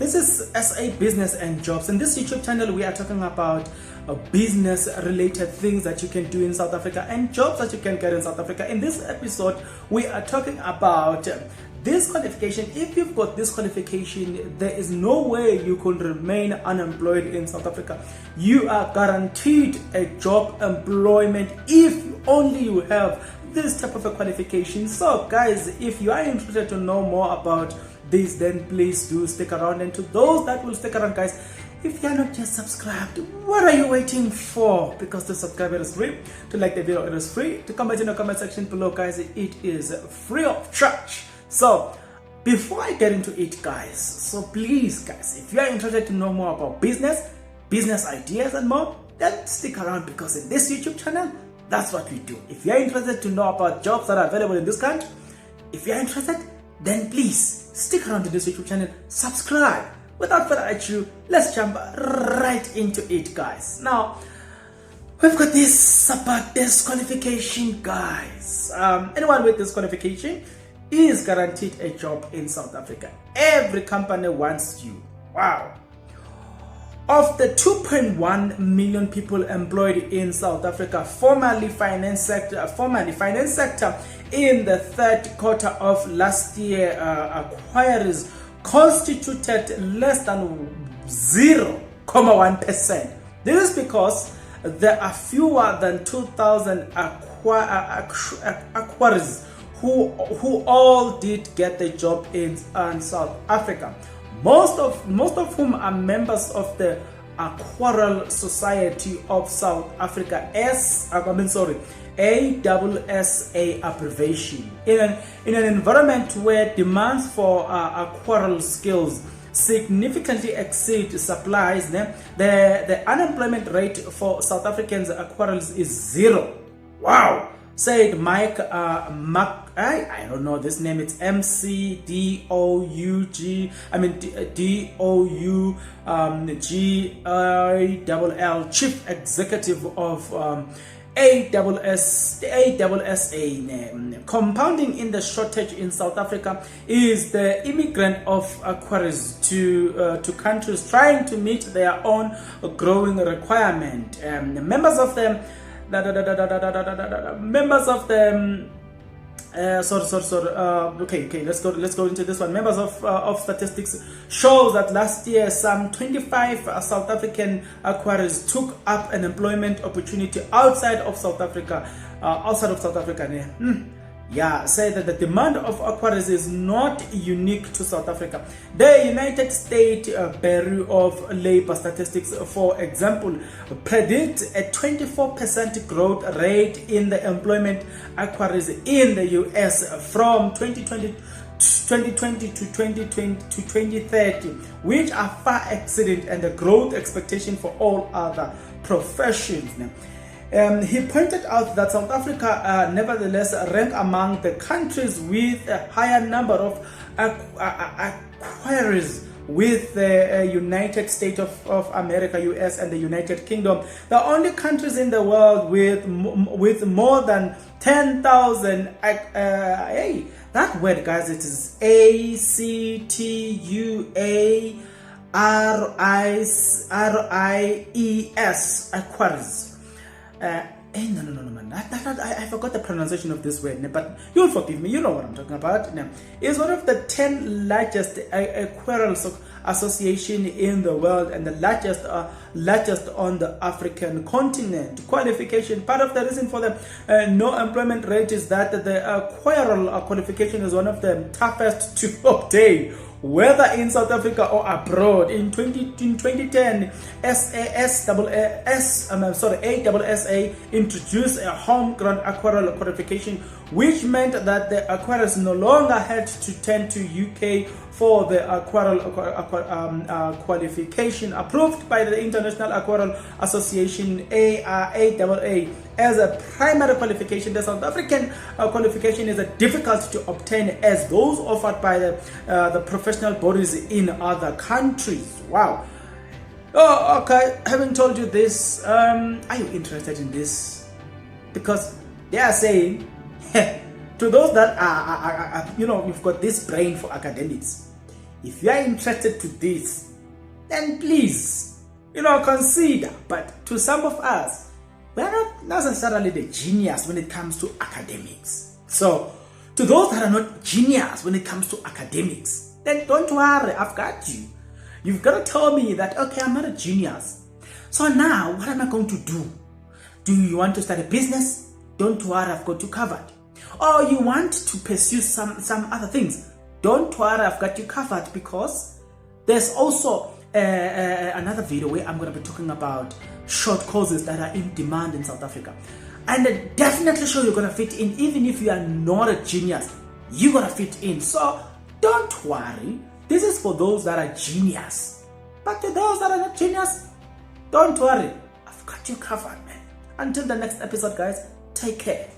This is SA Business and Jobs. In this YouTube channel, we are talking about business-related things that you can do in South Africa and jobs that you can get in South Africa. In this episode, we are talking about this qualification. If you've got this qualification, there is no way you can remain unemployed in South Africa. You are guaranteed a job employment if only you have this type of a qualification. So guys, if you are interested to know more about this, then please do stick around. And to those that will stick around, guys, if you are not yet subscribed, what are you waiting for? Because to subscribe, it is free. To like the video, it is free. To comment in the comment section below, guys, it is free of charge. So before I get into it, guys, so please, guys, if you are interested to know more about business ideas and more, then stick around, because in this YouTube channel, that's what we do. If you are interested to know about jobs that are available in this country, if you are interested, then please stick around to this YouTube channel, subscribe. Without further ado, let's jump right into it, guys. Now, we've got this about this qualification, guys. Anyone with this qualification is guaranteed a job in South Africa. Every company wants you. Wow. Of the 2.1 million people employed in South Africa, formerly finance sector, in the third quarter of last year, acquirers constituted less than 0.1%. This is because there are fewer than 2,000 acquirers who all did get the job in South Africa. Most of whom are members of the Aquarel Society of South Africa, AWSA abbreviation. In an environment where demands for aquarel skills significantly exceed supplies, the unemployment rate for South Africans aquarels is 0. Wow. Said Mike I don't know this name. It's DOUGL, Chief Executive of AWSA. Compounding in the shortage in South Africa is the immigrant of aquarists to countries trying to meet their own growing requirement. Members of them. Okay, let's go into this one. Members of statistics shows that last year some 25 South African aquarists took up an employment opportunity outside of South Africa. Say that the demand of aquarists is not unique to South Africa. The United States Bureau of Labor Statistics, for example, predicts a 24% growth rate in the employment aquarists in the US from 2020 to 2030, which are far exceeding and the growth expectation for all other professions. He pointed out that South Africa nevertheless ranked among the countries with a higher number of acquirers with the United States of America, US, and the United Kingdom. The only countries in the world with more than 10,000 that word, guys, it is ACTUARIES, aquarists. No, man. I forgot the pronunciation of this word, but you'll forgive me. You know what I'm talking about. It's one of the 10 largest aquarial association in the world and the largest on the African continent. Qualification. Part of the reason for the no employment rate is that the aquarial qualification is one of the toughest to obtain, whether in South Africa or abroad. In 2010, AWSA introduced a homegrown aquarial qualification, which meant that the aquarists no longer had to turn to UK for the aquarial qualification approved by the International Aquarial Association, AAA, as a primary qualification. The South African qualification is difficult to obtain as those offered by the professional bodies in other countries. Wow. Oh, okay. Having told you this, are you interested in this? Because they are saying, to those that are, you've got this brain for academics, if you are interested to this, then please, consider. But to some of us, we are not necessarily the genius when it comes to academics. So, to those that are not genius when it comes to academics, then don't worry, I've got you. You've got to tell me that, okay, I'm not a genius. So now, what am I going to do? Do you want to start a business? Don't worry, I've got you covered. Or you want to pursue some other things? Don't worry, I've got you covered, because there's also another video where I'm going to be talking about short courses that are in demand in South Africa. And I'm definitely sure you're going to fit in. Even if you are not a genius, you're going to fit in. So don't worry. This is for those that are genius. But to those that are not genius, don't worry. I've got you covered, man. Until the next episode, guys, take care.